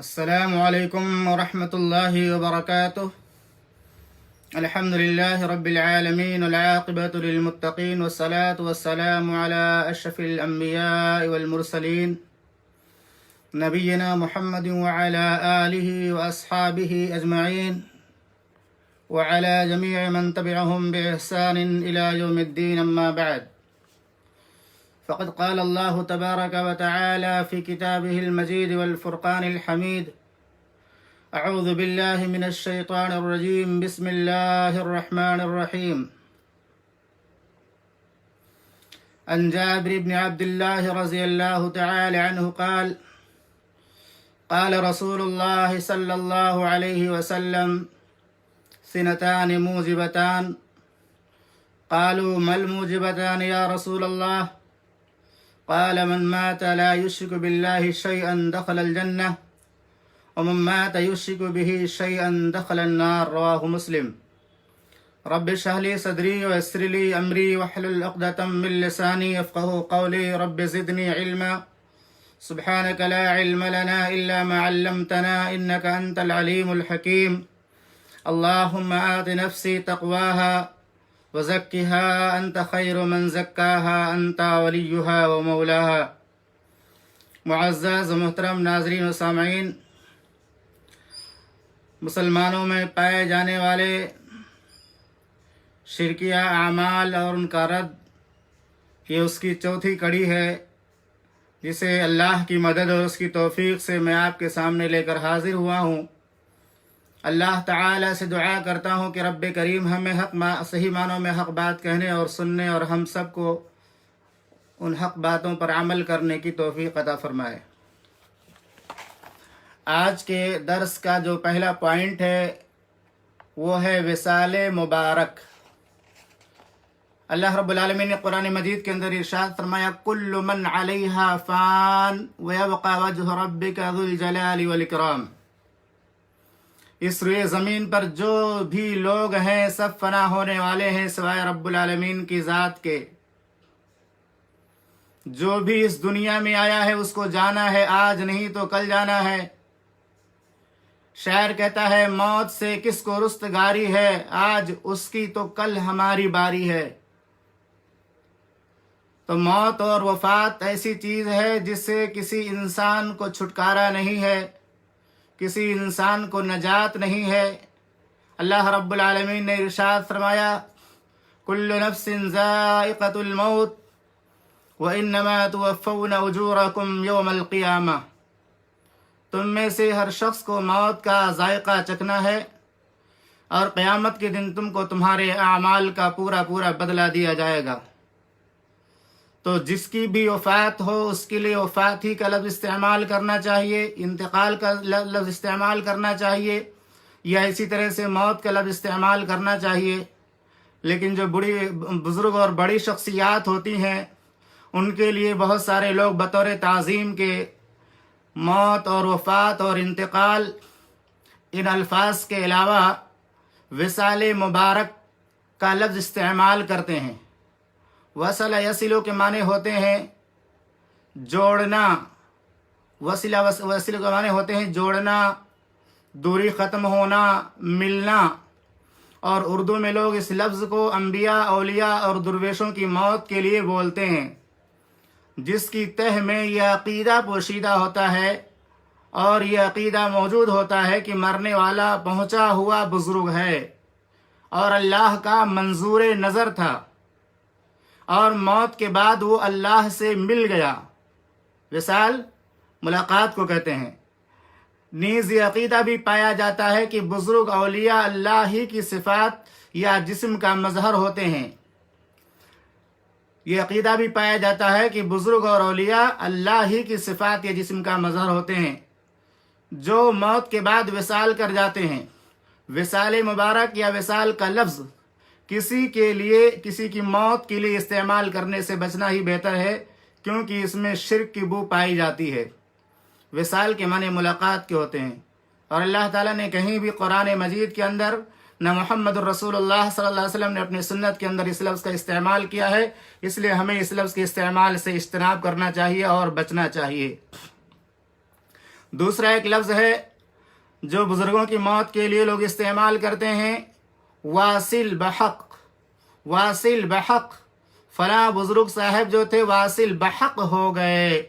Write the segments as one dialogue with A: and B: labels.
A: السلام علیکم ورحمۃ اللہ وبرکاتہ۔ الحمد للہ رب العالمین والعاقبۃ للمتقین والصلاة والسلام علی اشرف الانبیاء والمرسلین نبینا محمد وعلی آلہ واصحابہ اجمعین وعلی جمیع من تبعهم بإحسان الى یوم الدین، اما بعد فقد قال الله تبارك وتعالى في كتابه المجيد والفرقان الحميد: أعوذ بالله من الشيطان الرجيم، بسم الله الرحمن الرحيم. عن جابر بن عبد الله رضي الله تعالى عنه قال: قال رسول الله صلى الله عليه وسلم: سنتان موجبتان. قالوا: ما الموجبتان يا رسول الله؟ قال: من مات لا يشرك بالله شيئا دخل الجنة، ومن مات يشرك به شيئا دخل النار. رواه مسلم. رب اشرح لي صدري ويسر لي أمري واحلل عقدة من لساني يفقهوا قولي. رب زدني علما. سبحانك لا علم لنا إلا ما علمتنا إنك أنت العليم الحكيم. اللهم آت نفسي تقواها وزکها انت خیر من زکاها انت ولیها و مولاها. معزز و محترم ناظرین و سامعین، مسلمانوں میں پائے جانے والے شرکیہ اعمال اور ان کا رد، یہ اس کی چوتھی کڑی ہے جسے اللہ کی مدد اور اس کی توفیق سے میں آپ کے سامنے لے کر حاضر ہوا ہوں۔ اللہ تعالیٰ سے دعا کرتا ہوں کہ رب کریم ہمیں صحیح معنوں میں حق بات کہنے اور سننے، اور ہم سب کو ان حق باتوں پر عمل کرنے کی توفیق عطا فرمائے۔ آج کے درس کا جو پہلا پوائنٹ ہے وہ ہے وصال مبارک۔ اللہ رب العالمین نے قرآن مجید کے اندر ارشاد فرمایا: کل من علیہا فان ویبقى وجہ ربک ذو الجلال والاکرام۔ اس روئے زمین پر جو بھی لوگ ہیں سب فنا ہونے والے ہیں سوائے رب العالمین کی ذات کے۔ جو بھی اس دنیا میں آیا ہے اس کو جانا ہے، آج نہیں تو کل جانا ہے۔ شاعر کہتا ہے: موت سے کس کو رستگاری ہے، آج اس کی تو کل ہماری باری ہے۔ تو موت اور وفات ایسی چیز ہے جس سے کسی انسان کو چھٹکارا نہیں ہے، کسی انسان کو نجات نہیں ہے۔ اللہ رب العالمین نے ارشاد فرمایا: کل نفس ذائقۃ الموت وانما توفون اجورکم یوم القیامہ۔ تم میں سے ہر شخص کو موت کا ذائقہ چکھنا ہے، اور قیامت کے دن تم کو تمہارے اعمال کا پورا پورا بدلہ دیا جائے گا۔ تو جس کی بھی وفات ہو اس کے لیے وفات ہی کا لفظ استعمال کرنا چاہیے، انتقال کا لفظ استعمال کرنا چاہیے، یا اسی طرح سے موت کا لفظ استعمال کرنا چاہیے۔ لیکن جو بزرگ اور بڑی شخصیات ہوتی ہیں ان کے لیے بہت سارے لوگ بطور تعظیم کے موت اور وفات اور انتقال ان الفاظ کے علاوہ وصال مبارک کا لفظ استعمال کرتے ہیں۔ وصل یصل کے معنی ہوتے ہیں جوڑنا، وصل کے معنی ہوتے ہیں جوڑنا، دوری ختم ہونا، ملنا۔ اور اردو میں لوگ اس لفظ کو انبیاء، اولیاء اور درویشوں کی موت کے لیے بولتے ہیں، جس کی تہ میں یہ عقیدہ پوشیدہ ہوتا ہے اور یہ عقیدہ موجود ہوتا ہے کہ مرنے والا پہنچا ہوا بزرگ ہے اور اللہ کا منظور نظر تھا، اور موت کے بعد وہ اللہ سے مل گیا۔ وصال ملاقات کو کہتے ہیں۔ نیز یہ عقیدہ بھی پایا جاتا ہے کہ بزرگ اولیاء اللہ ہی کی صفات یا جسم کا مظہر ہوتے ہیں۔ یہ عقیدہ بھی پایا جاتا ہے کہ بزرگ اور اولیاء اللہ ہی کی صفات یا جسم کا مظہر ہوتے ہیں جو موت کے بعد وصال کر جاتے ہیں۔ وصال مبارک یا وصال کا لفظ کسی کی موت کے لیے استعمال کرنے سے بچنا ہی بہتر ہے، کیونکہ اس میں شرک کی بو پائی جاتی ہے۔ وصال کے معنی ملاقات کے ہوتے ہیں، اور اللہ تعالیٰ نے کہیں بھی قرآن مجید کے اندر نہ محمد الرسول اللہ صلی اللہ علیہ وسلم نے اپنی سنت کے اندر اس لفظ کا استعمال کیا ہے، اس لیے ہمیں اس لفظ کے استعمال سے اجتناب کرنا چاہیے اور بچنا چاہیے۔ دوسرا ایک لفظ ہے جو بزرگوں کی موت کے لیے لوگ استعمال کرتے ہیں، واصل بحق، واصل بحق، فلاں بزرگ صاحب جو تھے واصل بحق ہو گئے،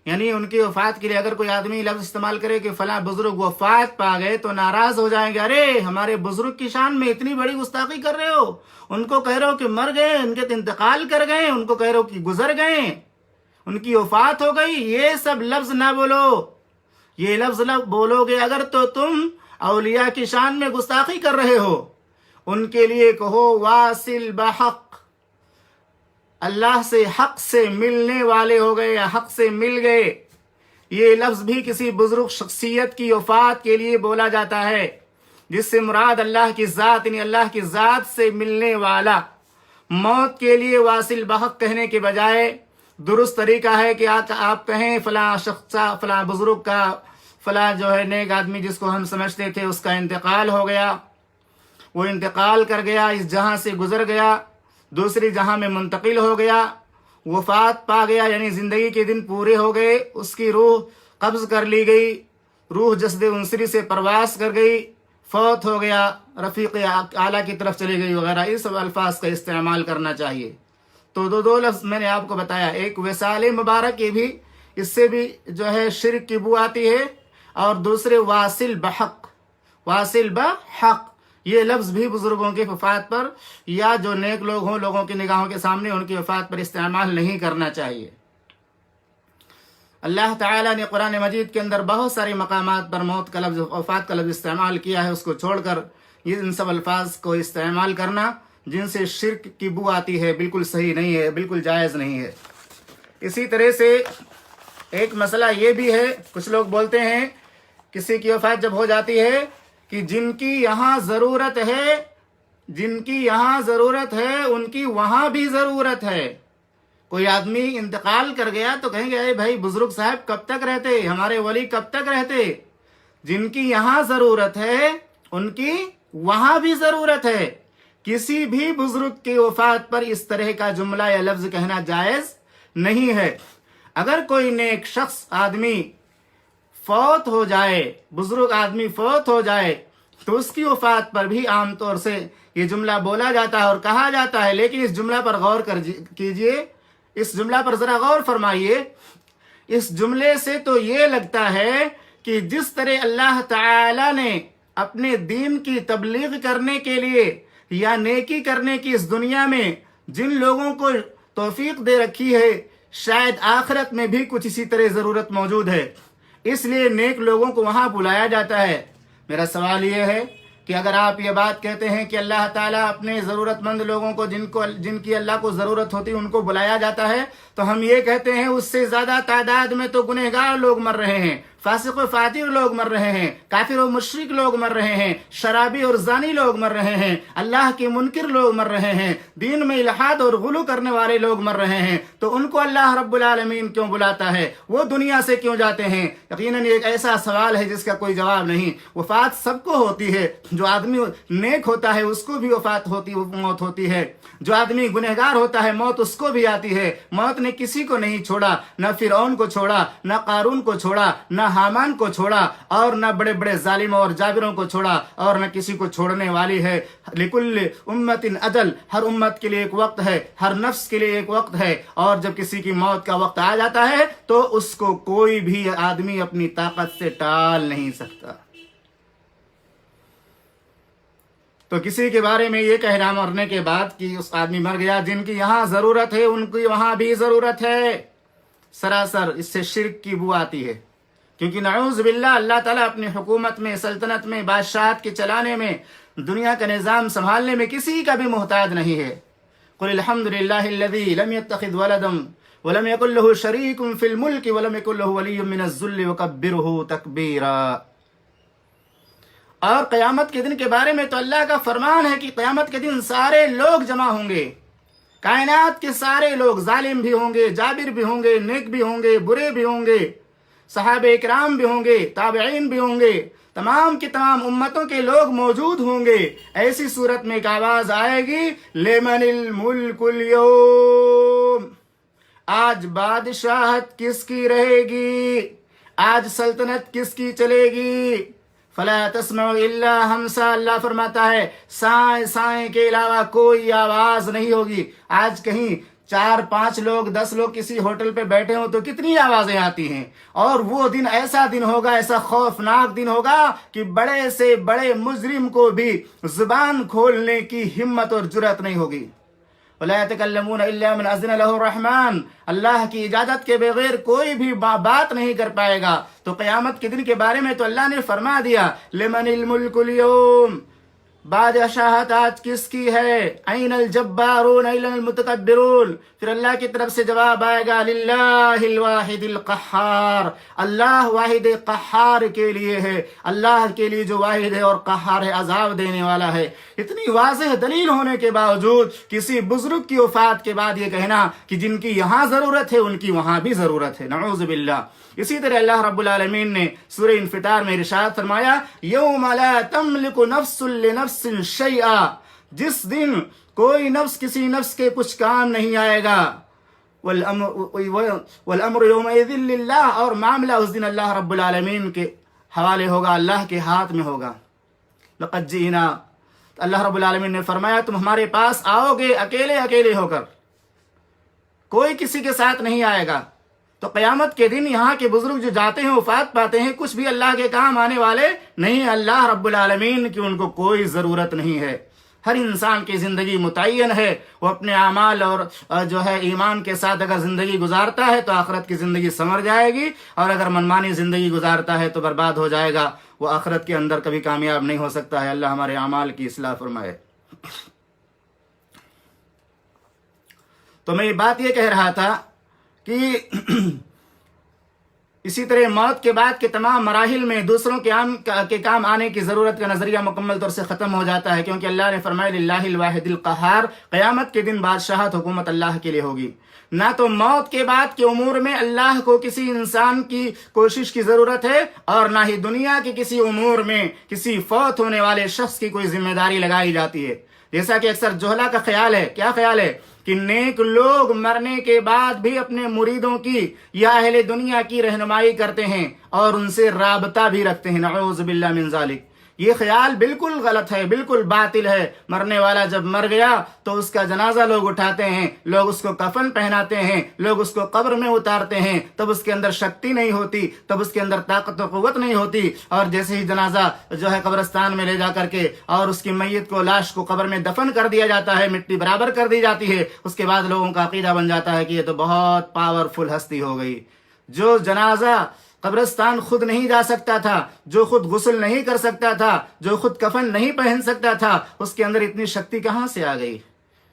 A: یعنی ان کی وفات کے لیے اگر کوئی آدمی لفظ استعمال کرے کہ فلاں بزرگ وفات پا گئے تو ناراض ہو جائیں گے، ارے ہمارے بزرگ کی شان میں اتنی بڑی گستاخی کر رہے ہو، ان کو کہہ رہے ہو کہ مر گئے، ان کے انتقال کر گئے، ان کو کہہ رہے ہو کہ گزر گئے، ان کی وفات ہو گئی، یہ سب لفظ نہ بولو، یہ لفظ بولو گے اگر تو تم اولیاء کی شان میں گستاخی کر رہے ہو۔ ان کے لیے کہو واصل بحق، اللہ سے حق سے ملنے والے ہو گئے یا حق سے مل گئے۔ یہ لفظ بھی کسی بزرگ شخصیت کی وفات کے لیے بولا جاتا ہے، جس سے مراد اللہ کی ذات، یعنی اللہ کی ذات سے ملنے والا۔ موت کے لیے واصل بحق کہنے کے بجائے درست طریقہ ہے کہ آپ کہیں فلاں شخص، فلاں بزرگ کا، فلاں جو ہے نیک آدمی جس کو ہم سمجھتے تھے اس کا انتقال ہو گیا، وہ انتقال کر گیا، اس جہاں سے گزر گیا، دوسری جہاں میں منتقل ہو گیا، وفات پا گیا، یعنی زندگی کے دن پورے ہو گئے، اس کی روح قبض کر لی گئی، روح جسد انصری سے پرواز کر گئی، فوت ہو گیا، رفیق اعلیٰ کی طرف چلی گئی وغیرہ، اس سب الفاظ کا استعمال کرنا چاہیے۔ تو دو لفظ میں نے آپ کو بتایا، ایک وصال مبارک کی بھی، اس سے بھی جو ہے شرک کی بو آتی ہے، اور دوسرے واصل بحق، واصل بحق، یہ لفظ بھی بزرگوں کی وفات پر یا جو نیک لوگ ہوں لوگوں کی نگاہوں کے سامنے ان کی وفات پر استعمال نہیں کرنا چاہیے۔ اللہ تعالیٰ نے قرآن مجید کے اندر بہت سارے مقامات پر موت کا لفظ، وفات کا لفظ استعمال کیا ہے، اس کو چھوڑ کر یہ ان سب الفاظ کو استعمال کرنا جن سے شرک کی بو آتی ہے بالکل صحیح نہیں ہے، بالکل جائز نہیں ہے۔ اسی طرح سے ایک مسئلہ یہ بھی ہے، کچھ لوگ بولتے ہیں کسی کی وفات جب ہو جاتی ہے کہ جن کی یہاں ضرورت ہے، جن کی یہاں ضرورت ہے ان کی وہاں بھی ضرورت ہے۔ کوئی آدمی انتقال کر گیا تو کہیں گے اے بھائی بزرگ صاحب کب تک رہتے، ہمارے ولی کب تک رہتے، جن کی یہاں ضرورت ہے ان کی وہاں بھی ضرورت ہے۔ کسی بھی بزرگ کی وفات پر اس طرح کا جملہ یا لفظ کہنا جائز نہیں ہے۔ اگر کوئی نیک شخص آدمی فوت ہو جائے، بزرگ آدمی فوت ہو جائے، تو اس کی وفات پر بھی عام طور سے یہ جملہ بولا جاتا ہے اور کہا جاتا ہے، لیکن اس جملہ پر غور کیجئے، اس جملہ پر ذرا غور فرمائیے۔ اس جملے سے تو یہ لگتا ہے کہ جس طرح اللہ تعالی نے اپنے دین کی تبلیغ کرنے کے لیے یا نیکی کرنے کی اس دنیا میں جن لوگوں کو توفیق دے رکھی ہے، شاید آخرت میں بھی کچھ اسی طرح ضرورت موجود ہے، اس لیے نیک لوگوں کو وہاں بلایا جاتا ہے۔ میرا سوال یہ ہے کہ اگر آپ یہ بات کہتے ہیں کہ اللہ تعالیٰ اپنے ضرورت مند لوگوں کو جن کی اللہ کو ضرورت ہوتی ان کو بلایا جاتا ہے، تو ہم یہ کہتے ہیں اس سے زیادہ تعداد میں تو گنہگار لوگ مر رہے ہیں، فاسق و فاجر لوگ مر رہے ہیں، کافر و مشرک لوگ مر رہے ہیں، شرابی اور زانی لوگ مر رہے ہیں، اللہ کے منکر لوگ مر رہے ہیں، دین میں الحاد اور غلو کرنے والے لوگ مر رہے ہیں، تو ان کو اللہ رب العالمین کیوں بلاتا ہے، وہ دنیا سے کیوں جاتے ہیں؟ یقیناً یہ ایک ایسا سوال ہے جس کا کوئی جواب نہیں۔ وفات سب کو ہوتی ہے، جو آدمی نیک ہوتا ہے اس کو بھی وفات ہوتی، موت ہوتی ہے، جو آدمی گنہگار ہوتا ہے موت اس کو بھی آتی ہے۔ موت نے کسی کو نہیں چھوڑا، نہ فرعون کو چھوڑا، نہ قارون کو چھوڑا، نہ حامان کو چھوڑا، اور نہ بڑے بڑے ظالموں اور جابروں کو چھوڑا، اور نہ کسی کو چھوڑنے والی ہے۔ لکل امت اجل، ہر امت کے لیے ایک وقت ہے، ہر نفس کے لیے ایک وقت ہے، اور جب کسی کی موت کا وقت آ جاتا ہے تو اس کو کوئی بھی آدمی اپنی طاقت سے ٹال نہیں سکتا۔ تو کسی کے بارے میں یہ کہنا مرنے کے بعد کہ اس آدمی مر گیا، جن کی یہاں ضرورت ہے ان کی وہاں بھی ضرورت ہے، سراسر اس سے شرک کی بو آتی ہے۔ کیونکہ نعوذ باللہ اللہ تعالیٰ اپنی حکومت میں، سلطنت میں، بادشاہت کے چلانے میں، دنیا کا نظام سنبھالنے میں کسی کا بھی محتاج نہیں ہے۔ قل الحمد للہ الذی لم یتخذ ولدا ولم یکن له شریک فی الملک ولم یکن له ولی من الذل وکبرہ تکبیرا۔ اور قیامت کے دن کے بارے میں تو اللہ کا فرمان ہے کہ قیامت کے دن سارے لوگ جمع ہوں گے، کائنات کے سارے لوگ، ظالم بھی ہوں گے، جابر بھی ہوں گے، نیک بھی ہوں گے، برے بھی ہوں گے، صحابہ اکرام بھی ہوں گے، تابعین بھی ہوں گے، تمام کی تمام امتوں کے لوگ موجود ہوں گے۔ ایسی صورت میں ایک آواز آئے گی، لمن الملک اليوم، آج بادشاہت کس کی رہے گی؟ آج سلطنت کس کی چلے گی؟ فلا تسمع الا ہمسا، اللہ فرماتا ہے سائیں سائیں کے علاوہ کوئی آواز نہیں ہوگی۔ آج کہیں 4-5 لوگ 10 لوگ کسی ہوٹل پہ بیٹھے ہوں تو کتنی آوازیں آتی ہیں، اور وہ دن ایسا دن ہوگا، ایسا خوفناک دن ہوگا کہ بڑے سے بڑے مجرم کو بھی زبان کھولنے کی ہمت اور جرأت نہیں ہوگی۔ وَلَا يَتَكَلَّمُونَ إِلَّا مَنْ أَذِنَ لَهُ الرَّحْمَنُ، اللہ کی اجازت کے بغیر کوئی بھی بات نہیں کر پائے گا۔ تو قیامت کے دن کے بارے میں تو اللہ نے فرما دیا لِمَنِ الْمُلْكُ الْيَوْمِ، بادشاہت آج کس کی ہے؟ این الجبارون این المتکبرون، پھر اللہ کی طرف سے جواب آئے گا للہ الواحد القہار، اللہ واحد قہار کے لیے ہے، اللہ کے لیے جو واحد ہے اور قہار ہے، عذاب دینے والا ہے۔ اتنی واضح دلیل ہونے کے باوجود کسی بزرگ کی وفات کے بعد یہ کہنا کہ جن کی یہاں ضرورت ہے ان کی وہاں بھی ضرورت ہے، نعوذ باللہ۔ اسی طرح اللہ رب العالمین نے سورہ انفطار میں ارشاد فرمایا یوم لا تملک نفس لنفس شیئا، جس دن کوئی نفس کسی نفس کے کچھ کام نہیں آئے گا، والامر یومئذ للہ، اور معاملہ اس دن اللہ رب العالمین کے حوالے ہوگا، اللہ کے ہاتھ میں ہوگا۔ لقد جئنا، اللہ رب العالمین نے فرمایا تم ہمارے پاس آؤ گے اکیلے اکیلے ہو کر، کوئی کسی کے ساتھ نہیں آئے گا۔ تو قیامت کے دن یہاں کے بزرگ جو جاتے ہیں وفات پاتے ہیں، کچھ بھی اللہ کے کام آنے والے نہیں، اللہ رب العالمین کی ان کو کوئی ضرورت نہیں ہے۔ ہر انسان کی زندگی متعین ہے، وہ اپنے اعمال اور جو ہے ایمان کے ساتھ اگر زندگی گزارتا ہے تو آخرت کی زندگی سنور جائے گی، اور اگر منمانی زندگی گزارتا ہے تو برباد ہو جائے گا، وہ آخرت کے اندر کبھی کامیاب نہیں ہو سکتا ہے۔ اللہ ہمارے اعمال کی اصلاح فرمائے۔ تو میں یہ بات یہ کہہ رہا تھا کہ اسی طرح موت کے بعد کے تمام مراحل میں دوسروں کے کام آنے کی ضرورت کا نظریہ مکمل طور سے ختم ہو جاتا ہے، کیونکہ اللہ نے فرمایا للہ الواحد القہار، قیامت کے دن بادشاہت حکومت اللہ کے لیے ہوگی۔ نہ تو موت کے بعد کے امور میں اللہ کو کسی انسان کی کوشش کی ضرورت ہے، اور نہ ہی دنیا کے کسی امور میں کسی فوت ہونے والے شخص کی کوئی ذمہ داری لگائی جاتی ہے۔ جیسا کہ اکثر جہلا کا خیال ہے، کیا خیال ہے کہ نیک لوگ مرنے کے بعد بھی اپنے مریدوں کی یا اہل دنیا کی رہنمائی کرتے ہیں اور ان سے رابطہ بھی رکھتے ہیں، نعوذ باللہ من ذالک۔ یہ خیال بالکل غلط ہے، بالکل باطل ہے۔ مرنے والا جب مر گیا تو اس کا جنازہ لوگ اٹھاتے ہیں، لوگ اس کو کفن پہناتے ہیں، لوگ اس کو قبر میں اتارتے ہیں، تب اس کے اندر شکتی نہیں ہوتی، تب اس کے اندر طاقت و قوت نہیں ہوتی، اور جیسے ہی جنازہ جو ہے قبرستان میں لے جا کر کے اور اس کی میت کو، لاش کو قبر میں دفن کر دیا جاتا ہے، مٹی برابر کر دی جاتی ہے، اس کے بعد لوگوں کا عقیدہ بن جاتا ہے کہ یہ تو بہت پاورفل ہستی ہو گئی۔ جو جنازہ قبرستان خود نہیں جا سکتا تھا، جو خود غسل نہیں کر سکتا تھا، جو خود کفن نہیں پہن سکتا تھا، اس کے اندر اتنی شکتی کہاں سے آ گئی؟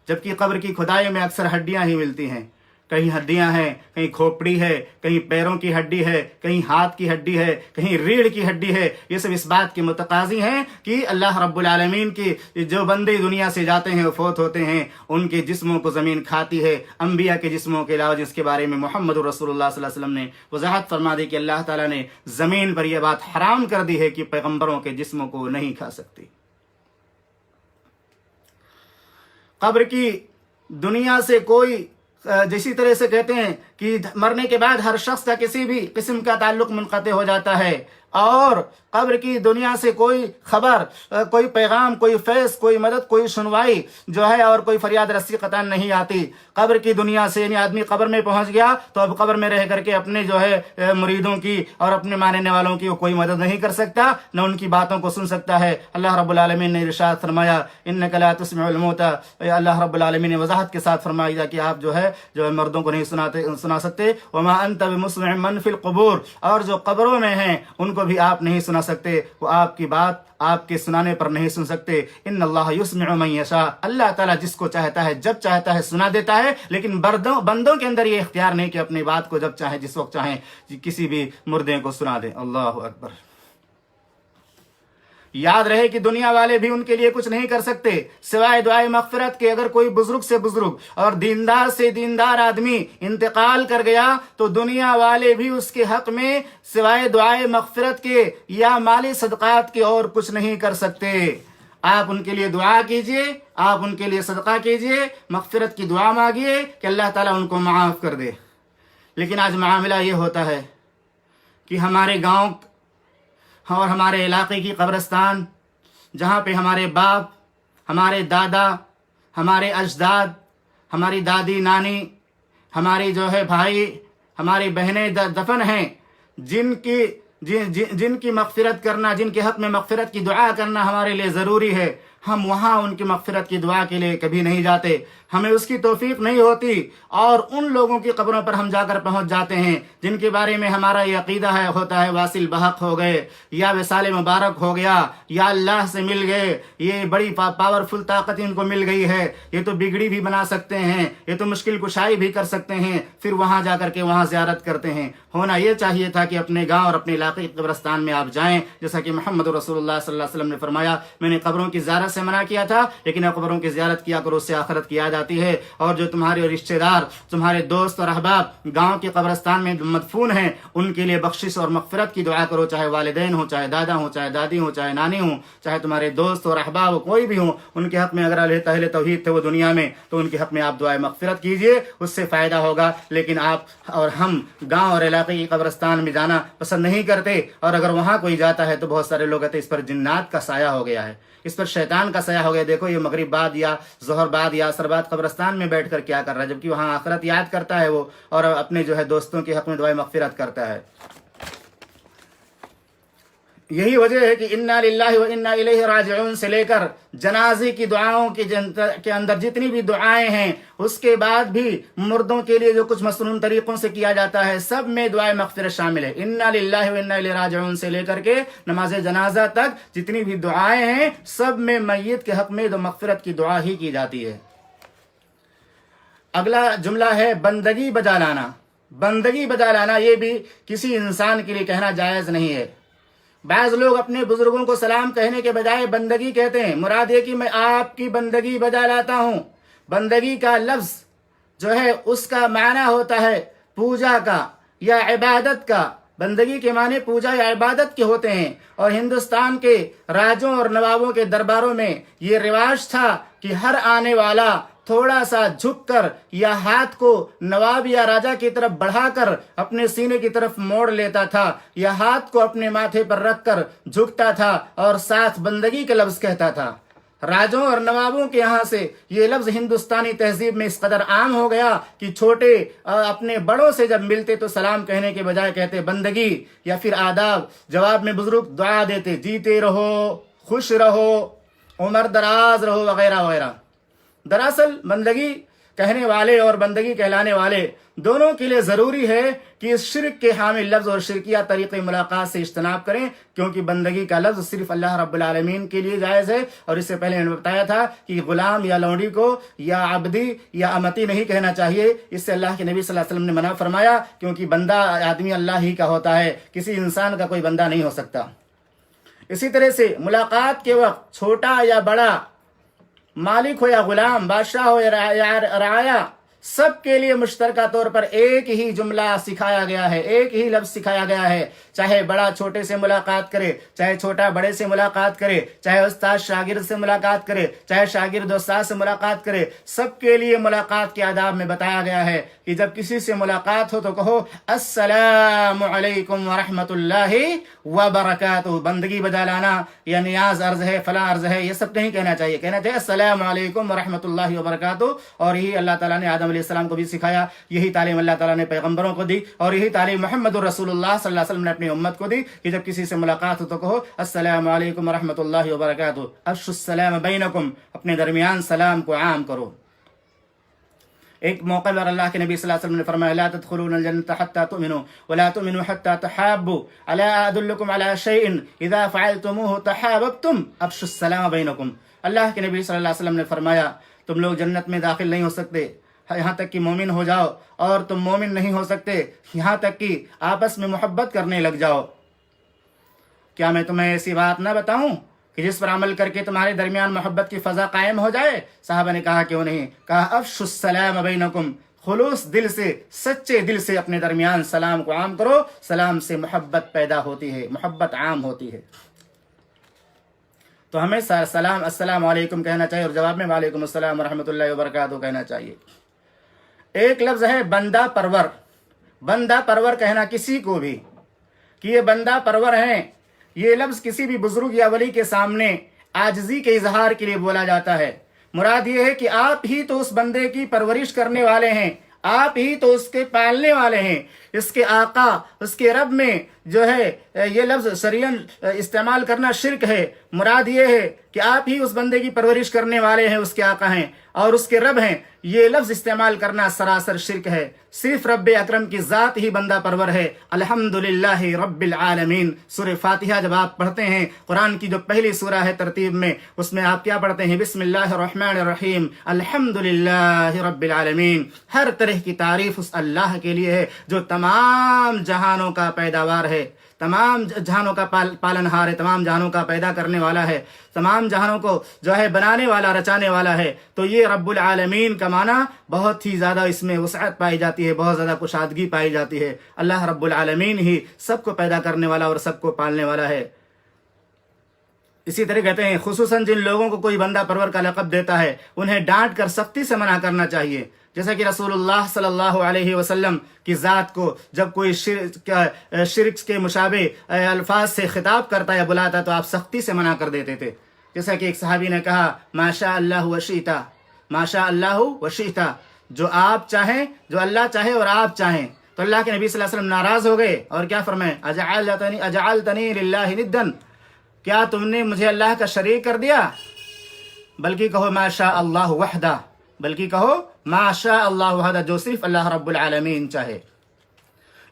A: جبکہ قبر کی کھدائی میں اکثر ہڈیاں ہی ملتی ہیں، کہیں ہڈیاں ہیں، کہیں کھوپڑی ہے، کہیں پیروں کی ہڈی ہے، کہیں ہاتھ کی ہڈی ہے، کہیں ریڑھ کی ہڈی ہے۔ یہ سب اس بات کے متقاضی ہیں کہ اللہ رب العالمین کی جو بندے دنیا سے جاتے ہیں، فوت ہوتے ہیں، ان کے جسموں کو زمین کھاتی ہے، انبیاء کے جسموں کے علاوہ، جس کے بارے میں محمد رسول اللہ صلی اللہ علیہ وسلم نے وضاحت فرما دی کہ اللہ تعالیٰ نے زمین پر یہ بات حرام کر دی ہے کہ پیغمبروں کے جسموں کو نہیں کھا سکتی۔ قبر کی دنیا سے کوئی، جیسی طرح سے کہتے ہیں کہ مرنے کے بعد ہر شخص کا کسی بھی قسم کا تعلق منقطع ہو جاتا ہے، اور قبر کی دنیا سے کوئی خبر، کوئی پیغام، کوئی فیض، کوئی مدد، کوئی سنوائی جو ہے، اور کوئی فریاد رسی قطعاً نہیں آتی۔ قبر کی دنیا سے، یعنی آدمی قبر میں پہنچ گیا تو اب قبر میں رہ کر کے اپنے جو ہے مریدوں کی اور اپنے ماننے والوں کی وہ کوئی مدد نہیں کر سکتا، نہ ان کی باتوں کو سن سکتا ہے۔ اللہ رب العالمین نے ارشاد فرمایا انک لا تسمع الموتى، اللہ رب العالمین نے وضاحت کے ساتھ فرمایا کہ آپ جو ہے مردوں کو نہیں سنا سکتے، وما انت بمسمع من فی القبور، اور جو قبروں میں ہیں ان کو بھی آپ نہیں سنا سکتے، وہ آپ کی بات آپ کے سنانے پر نہیں سن سکتے۔ ان اللہ یسمع من یشاء، اللہ تعالیٰ جس کو چاہتا ہے جب چاہتا ہے سنا دیتا ہے، لیکن بندوں کے اندر یہ اختیار نہیں کہ اپنی بات کو جب چاہیں، جس وقت چاہیں، کسی بھی مردے کو سنا دیں۔ اللہ اکبر۔ یاد رہے کہ دنیا والے بھی ان کے لیے کچھ نہیں کر سکتے سوائے دعائے مغفرت کے۔ اگر کوئی بزرگ سے بزرگ اور دیندار سے دیندار آدمی انتقال کر گیا تو دنیا والے بھی اس کے حق میں سوائے دعائے مغفرت کے یا مالی صدقات کے اور کچھ نہیں کر سکتے۔ آپ ان کے لیے دعا کیجئے، آپ ان کے لیے صدقہ کیجئے، مغفرت کی دعا مانگیے کہ اللہ تعالیٰ ان کو معاف کر دے۔ لیکن آج معاملہ یہ ہوتا ہے کہ ہمارے گاؤں اور ہمارے علاقے کی قبرستان، جہاں پہ ہمارے باپ، ہمارے دادا، ہمارے اجداد، ہماری دادی نانی، ہماری جو ہے بھائی، ہماری بہنیں دفن ہیں، جن کی مغفرت کرنا، جن کے حق میں مغفرت کی دعا کرنا ہمارے لیے ضروری ہے، ہم وہاں ان کی مغفرت کی دعا کے لیے کبھی نہیں جاتے، ہمیں اس کی توفیق نہیں ہوتی، اور ان لوگوں کی قبروں پر ہم جا کر پہنچ جاتے ہیں جن کے بارے میں ہمارا یہ عقیدہ ہوتا ہے واصل بحق ہو گئے، یا وصال مبارک ہو گیا، یا اللہ سے مل گئے، یہ بڑی پاورفل طاقت ان کو مل گئی ہے، یہ تو بگڑی بھی بنا سکتے ہیں، یہ تو مشکل کشائی بھی کر سکتے ہیں، پھر وہاں جا کر کے وہاں زیارت کرتے ہیں۔ ہونا یہ چاہیے تھا کہ اپنے گاؤں اور اپنے علاقے کی قبرستان میں آپ جائیں، جیسا کہ محمد رسول اللہ صلی اللہ علیہ وسلم نے فرمایا، میں نے قبروں کی زیارت سے منع کیا تھا، لیکن اب قبروں کی زیارت کیا کرو، اس سے آخرت کی یاد آتی ہے، اور جو تمہارے رشتہ دار، تمہارے دوست اور احباب گاؤں کے قبرستان میں مدفون ہیں، ان کے لیے بخشش اور مغفرت کی دعا کرو، چاہے والدین ہوں، چاہے دادا ہوں، چاہے دادی ہوں، چاہے نانی ہوں، چاہے تمہارے دوست اور احباب کوئی بھی ہوں، ان کے حق میں اگر اہل توحید تھے وہ دنیا میں، تو ان کے حق میں آپ دعائے مغفرت کیجئے، اس سے فائدہ ہوگا۔ لیکن آپ اور ہم گاؤں اور علاقے کی قبرستان میں جانا پسند نہیں کرتے، اور اگر وہاں کوئی جاتا ہے تو بہت سارے لوگ کہتے ہیں اس پر جنات کا سایہ ہو گیا ہے، اس پر شیطان کا سایہ ہو گیا، دیکھو یہ مغرب بعد یا ظہر بعد یا عصر بعد قبرستان میں بیٹھ کر کیا کر رہا ہے، جبکہ وہاں آخرت یاد کرتا ہے وہ، اور اپنے جو ہے دوستوں کے حق میں دعائے مغفرت کرتا ہے۔ یہی وجہ ہے کہ انا للہ و انا الیہ راجعون سے لے کر جنازے کی دعاؤں کے اندر جتنی بھی دعائیں ہیں، اس کے بعد بھی مردوں کے لیے جو کچھ مسنون طریقوں سے کیا جاتا ہے، سب میں دعائے مغفرت شامل ہے۔ انا للہ و انا الیہ راجعون سے لے کر کے نماز جنازہ تک جتنی بھی دعائیں ہیں، سب میں میت کے حق میں مغفرت کی دعا ہی کی جاتی ہے۔ اگلا جملہ ہے بندگی بجا لانا۔ بندگی بجا لانا یہ بھی کسی انسان کے لیے کہنا جائز نہیں ہے۔ بعض لوگ اپنے بزرگوں کو سلام کہنے کے بجائے بندگی کہتے ہیں، مراد یہ کہ میں آپ کی بندگی بجا لاتا ہوں۔ بندگی کا لفظ جو ہے اس کا معنی ہوتا ہے پوجا کا یا عبادت کا۔ بندگی کے معنی پوجا یا عبادت کے ہوتے ہیں، اور ہندوستان کے راجوں اور نوابوں کے درباروں میں یہ رواج تھا کہ ہر آنے والا تھوڑا سا جھک کر یا ہاتھ کو نواب یا راجا کی طرف بڑھا کر اپنے سینے کی طرف موڑ لیتا تھا، یا ہاتھ کو اپنے ماتھے پر رکھ کر جھکتا تھا اور ساتھ بندگی کا لفظ کہتا تھا۔ راجوں اور نوابوں کے یہاں سے یہ لفظ ہندوستانی تہذیب میں اس قدر عام ہو گیا کہ چھوٹے اپنے بڑوں سے جب ملتے تو سلام کہنے کے بجائے کہتے بندگی یا پھر آداب۔ جواب میں بزرگ دعا دیتے، جیتے رہو، خوش رہو، عمر دراز رہو، وغیرہ وغیرہ۔ دراصل بندگی کہنے والے اور بندگی کہلانے والے دونوں کے لیے ضروری ہے کہ اس شرک کے حامل لفظ اور شرکیہ طریقے ملاقات سے اجتناب کریں، کیونکہ بندگی کا لفظ صرف اللہ رب العالمین کے لیے جائز ہے، اور اس سے پہلے میں نے بتایا تھا کہ غلام یا لونڈی کو یا عبدی یا امتی نہیں کہنا چاہیے، اس سے اللہ کے نبی صلی اللہ علیہ وسلم نے منع فرمایا، کیونکہ بندہ آدمی اللہ ہی کا ہوتا ہے، کسی انسان کا کوئی بندہ نہیں ہو سکتا۔ اسی طرح سے ملاقات کے وقت چھوٹا یا بڑا، مالک ہو یا غلام، بادشاہ ہو یا رعایا، سب کے لیے مشترکہ طور پر ایک ہی جملہ سکھایا گیا ہے، ایک ہی لفظ سکھایا گیا ہے۔ چاہے بڑا چھوٹے سے ملاقات کرے، چاہے چھوٹا بڑے سے ملاقات کرے، چاہے استاد شاگرد سے ملاقات کرے، چاہے شاگرد استاد سے ملاقات کرے، سب کے لیے ملاقات کے آداب میں بتایا گیا ہے کہ جب کسی سے ملاقات ہو تو کہو السلام علیکم ورحمۃ اللہ وبرکاتہ۔ بندگی بجا لانا یا نیاز عرض ہے، فلاں عرض ہے، یہ سب نہیں کہنا چاہیے، کہنا چاہیے السلام علیکم ورحمۃ اللہ وبرکاتہ۔ اور یہی اللہ تعالیٰ نے آدم علیہ السلام کو بھی سکھایا، یہی تعلیم اللہ تعالیٰ نے پیغمبروں کو دی، اور یہی تعلیم محمد رسول اللہ صلی اللہ علیہ وسلم نے اپنی امت کو دی کہ جب کسی سے ملاقات ہو تو کہو السلام علیکم ورحمۃ اللہ وبرکاتہ۔ افشوا السلام بینکم، اپنے درمیان سلام کو عام کرو۔ ایک موقع پر اللہ کے نبی صلی اللہ علیہ وسلم نے فرمایا لا تدخلون الجنة حتى تؤمنوا ولا تؤمنوا حتى تحابوا الا ادلكم على شيء اذا فعلتموه تحاببتم افشوا السلام بینکم۔ اللہ کے نبی صلی اللہ علیہ وسلم نے فرمایا تم لوگ جنت میں داخل نہیں ہو سکتے یہاں تک کہ مومن ہو جاؤ، اور تم مومن نہیں ہو سکتے یہاں تک کہ آپس میں محبت کرنے لگ جاؤ۔ کیا میں تمہیں ایسی بات نہ بتاؤں کہ جس پر عمل کر کے تمہارے درمیان محبت کی فضا قائم ہو جائے؟ صحابہ نے کہا کیوں نہیں؟ کہا افشوا السلام بینکم، خلوص دل سے، سچے دل سے اپنے درمیان سلام کو عام کرو، سلام سے محبت پیدا ہوتی ہے، محبت عام ہوتی ہے۔ تو ہمیں سلام السلام علیکم کہنا چاہیے، اور جواب میں وعلیکم السلام ورحمۃ اللہ وبرکاتہ کہنا چاہیے۔ ایک لفظ ہے بندہ پرور۔ بندہ پرور کہنا کسی کو بھی کہ یہ بندہ پرور ہیں، یہ لفظ کسی بھی بزرگ یا ولی کے سامنے عاجزی کے اظہار کے لیے بولا جاتا ہے۔ مراد یہ ہے کہ آپ ہی تو اس بندے کی پرورش کرنے والے ہیں، آپ ہی تو اس کے پالنے والے ہیں۔ اس کے آقا، اس کے رب میں جو ہے یہ لفظ شرعاً استعمال کرنا شرک ہے۔ مراد یہ ہے کہ آپ ہی اس بندے کی پرورش کرنے والے ہیں، اس کے آقا ہیں اور اس کے رب ہیں۔ یہ لفظ استعمال کرنا سراسر شرک ہے۔ صرف رب اکرم کی ذات ہی بندہ پرور ہے۔ الحمدللہ رب العالمین۔ سورہ فاتحہ جب آپ پڑھتے ہیں، قرآن کی جو پہلی سورہ ہے ترتیب میں، اس میں آپ کیا پڑھتے ہیں؟ بسم اللہ الرحمن الرحیم، الحمدللہ رب العالمین۔ ہر طرح کی تعریف اس اللہ کے لیے ہے جو تمام جہانوں کا پیداوار ہے، تمام جہانوں کا پالنہار ہے، تمام جہانوں کا پیدا کرنے والا ہے، تمام جہانوں کو جو ہے بنانے والا، رچانے والا ہے۔ تو یہ رب العالمین کا معنی بہت ہی زیادہ اس میں وسعت پائی جاتی ہے، بہت زیادہ کشادگی پائی جاتی ہے۔ اللہ رب العالمین ہی سب کو پیدا کرنے والا اور سب کو پالنے والا ہے۔ اسی طرح کہتے ہیں خصوصاً جن لوگوں کو کوئی بندہ پرور کا لقب دیتا ہے انہیں ڈانٹ کر سختی سے منع کرنا چاہیے، جیسا کہ رسول اللہ صلی اللہ علیہ وسلم کی ذات کو جب کوئی شرک کے مشابہ الفاظ سے خطاب کرتا یا بلاتا تو آپ سختی سے منع کر دیتے تھے۔ جیسا کہ ایک صحابی نے کہا ما شاء اللہ وشئتا، ما شاء اللہ وشئتا، جو آپ چاہیں، جو اللہ چاہے اور آپ چاہیں۔ تو اللہ کے نبی صلی اللہ علیہ وسلم ناراض ہو گئے اور کیا فرمائے؟ اجعلتنی للہ ندا، کیا تم نے مجھے اللہ کا شریک کر دیا؟ بلکہ کہو ما شاء اللہ وحدہ، بلکہ کہو ما شاء اللہ وحدہ، جو صرف اللہ رب العالمین چاہے۔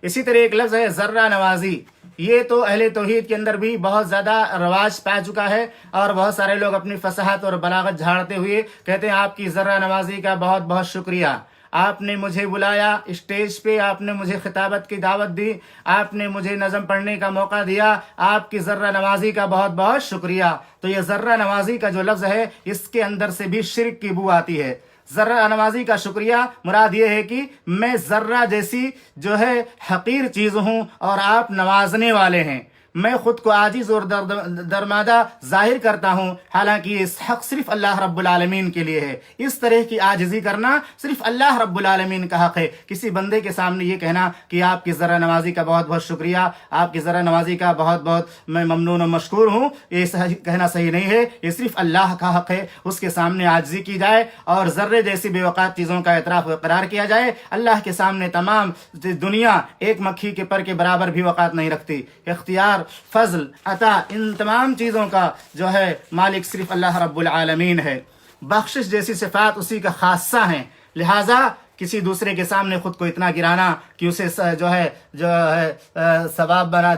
A: اسی طرح ایک لفظ ہے ذرہ نوازی، یہ تو اہل توحید کے اندر بھی بہت زیادہ رواج پا چکا ہے اور بہت سارے لوگ اپنی فصاحت اور بلاغت جھاڑتے ہوئے کہتے ہیں آپ کی ذرہ نوازی کا بہت بہت شکریہ، آپ نے مجھے بلایا اسٹیج پہ، آپ نے مجھے خطابت کی دعوت دی، آپ نے مجھے نظم پڑھنے کا موقع دیا، آپ کی ذرہ نوازی کا بہت بہت شکریہ۔ تو یہ ذرہ نوازی کا جو لفظ ہے اس کے اندر سے بھی شرک کی بو آتی ہے۔ ذرہ نوازی کا شکریہ مراد یہ ہے کہ میں ذرہ جیسی جو ہے حقیر چیز ہوں اور آپ نوازنے والے ہیں، میں خود کو عاجز اور درمادہ ظاہر کرتا ہوں، حالانکہ یہ حق صرف اللہ رب العالمین کے لیے ہے۔ اس طرح کی عاجزی کرنا صرف اللہ رب العالمین کا حق ہے۔ کسی بندے کے سامنے یہ کہنا کہ آپ کی ذرہ نوازی کا بہت بہت شکریہ، آپ کی ذرہ نوازی کا بہت بہت میں ممنون و مشکور ہوں، یہ کہنا صحیح نہیں ہے۔ یہ صرف اللہ کا حق ہے، اس کے سامنے عاجزی کی جائے اور ذرے جیسی بے وقات چیزوں کا اعتراف و اقرار کیا جائے۔ اللہ کے سامنے تمام دنیا ایک مکھی کے پر کے برابر بھی وقات نہیں رکھتی۔ اختیار، فضل، عطا، ان تمام چیزوں کا جو ہے مالک صرف اللہ رب العالمین ہے۔ بخشش جیسی صفات اسی کا خاصہ ہیں، لہٰذا کسی دوسرے کے سامنے خود کو اتنا گرانا کہ اسے جو ہے ثواب بنا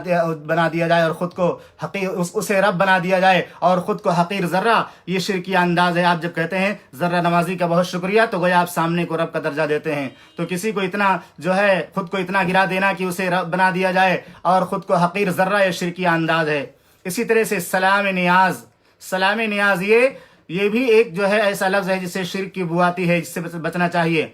A: دیا جائے اور خود کو حقیر، اسے رب بنا دیا جائے اور خود کو حقیر ذرہ، یہ شرکی انداز ہے۔ آپ جب کہتے ہیں ذرہ نوازی کا بہت شکریہ تو گویا آپ سامنے کو رب کا درجہ دیتے ہیں۔ تو کسی کو اتنا جو ہے خود کو اتنا گرا دینا کہ اسے رب بنا دیا جائے اور خود کو حقیر ذرہ، یہ شرکی انداز ہے۔ اسی طرح سے سلام نیاز، سلام نیاز یہ بھی ایک جو ہے ایسا لفظ ہے جس سے شرک کی بو آتی ہے، جس سے بچنا چاہیے۔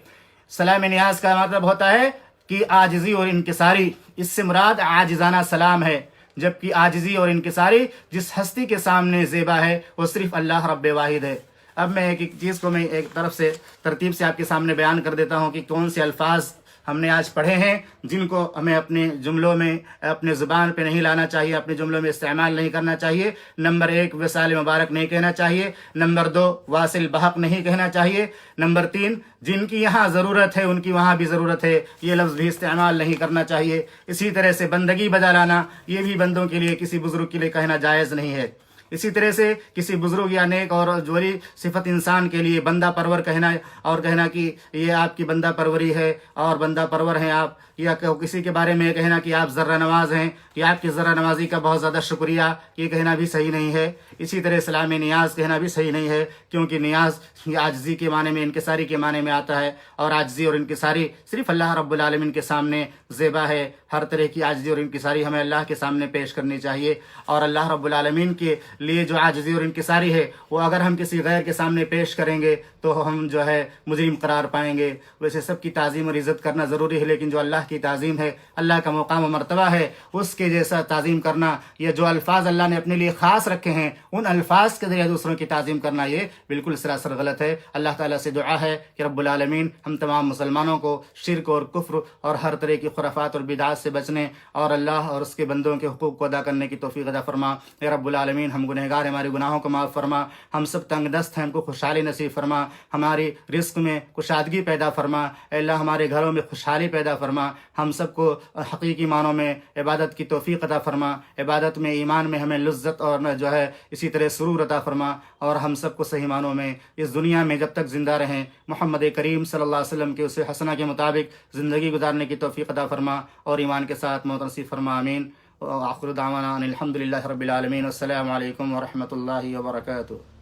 A: سلام نیاز کا مطلب ہوتا ہے کہ عاجزی اور انکساری، اس سے مراد عاجزانہ سلام ہے، جبکہ عاجزی اور انکساری جس ہستی کے سامنے زیبا ہے وہ صرف اللہ رب واحد ہے۔ اب میں ایک چیز کو میں ایک طرف سے ترتیب سے آپ کے سامنے بیان کر دیتا ہوں کہ کون سے الفاظ ہم نے آج پڑھے ہیں جن کو ہمیں اپنے جملوں میں، اپنے زبان پہ نہیں لانا چاہیے، اپنے جملوں میں استعمال نہیں کرنا چاہیے۔ نمبر 1 وصال مبارک نہیں کہنا چاہیے۔ نمبر 2 واصل بحق نہیں کہنا چاہیے۔ نمبر 3 جن کی یہاں ضرورت ہے ان کی وہاں بھی ضرورت ہے، یہ لفظ بھی استعمال نہیں کرنا چاہیے۔ اسی طرح سے بندگی بجا لانا، یہ بھی بندوں کے لیے، کسی بزرگ کے لیے کہنا جائز نہیں ہے۔ اسی طرح سے کسی بزرگ یا نیک اور جولی صفت انسان کے لیے بندہ پرور کہنا اور کہنا کہ یہ آپ کی بندہ پروری ہے اور بندہ پرور ہیں آپ، یا کسی کے بارے میں کہنا کہ آپ ذرہ نواز ہیں یا آپ کی ذرہ نوازی کا بہت زیادہ شکریہ، یہ کہنا بھی صحیح نہیں ہے۔ اسی طرح سلام نیاز کہنا بھی صحیح نہیں ہے، کیونکہ نیاز یہ عاجزی کے معنی میں، انکساری کے معنی میں آتا ہے، اور عاجزی اور انکساری صرف اللہ رب العالمین کے سامنے زیبا ہے۔ ہر طرح کی عاجزی اور انکساری ہمیں اللہ کے سامنے پیش کرنی چاہیے اور اللہ رب العالمین کے لیے جو عاجزی اور انکساری ہے وہ اگر ہم کسی غیر کے سامنے پیش کریں گے تو ہم جو ہے مجرم قرار پائیں گے. ویسے سب کی تعظیم اور عزت کرنا ضروری ہے، لیکن جو اللہ کی تعظیم ہے، اللہ کا مقام و مرتبہ ہے، اس کے جیسا تعظیم کرنا، یہ جو الفاظ اللہ نے اپنے لیے خاص رکھے ہیں ان الفاظ کے ذریعے دوسروں کی تعظیم کرنا یہ بالکل سراسر غلط ہے. اللہ تعالیٰ سے دعا ہے کہ رب العالمین ہم تمام مسلمانوں کو شرک اور کفر اور ہر طرح کی خرافات اور بدعات سے بچنے اور اللہ اور اس کے بندوں کے حقوق کو ادا کرنے کی توفیق عطا فرما. اے رب العالمین ہم گنہگار ہیں، ہمارے گناہوں کو معاف فرما. ہم سب تنگ دست ہیں، ہم کو خوشحالی نصیب فرما. ہماری رزق میں کشادگی پیدا فرما. اے اللہ ہمارے گھروں میں خوشحالی پیدا فرما. ہم سب کو حقیقی معنوں میں عبادت کی توفیق عطا فرما. عبادت میں، ایمان میں ہمیں لذت اور جو ہے اسی طرح سرور عطا فرما. اور ہم سب کو صحیح معنوں میں اس دنیا میں جب تک زندہ رہیں محمد کریم صلی اللہ علیہ وسلم کے اسوہ حسنہ کے مطابق زندگی گزارنے کی توفیق عطا فرما اور ایمان کے ساتھ موت نصیب فرما. آمین. وآخر دعوانا ان الحمد للہ رب العالمین. السلام علیکم ورحمۃ اللہ وبرکاتہ.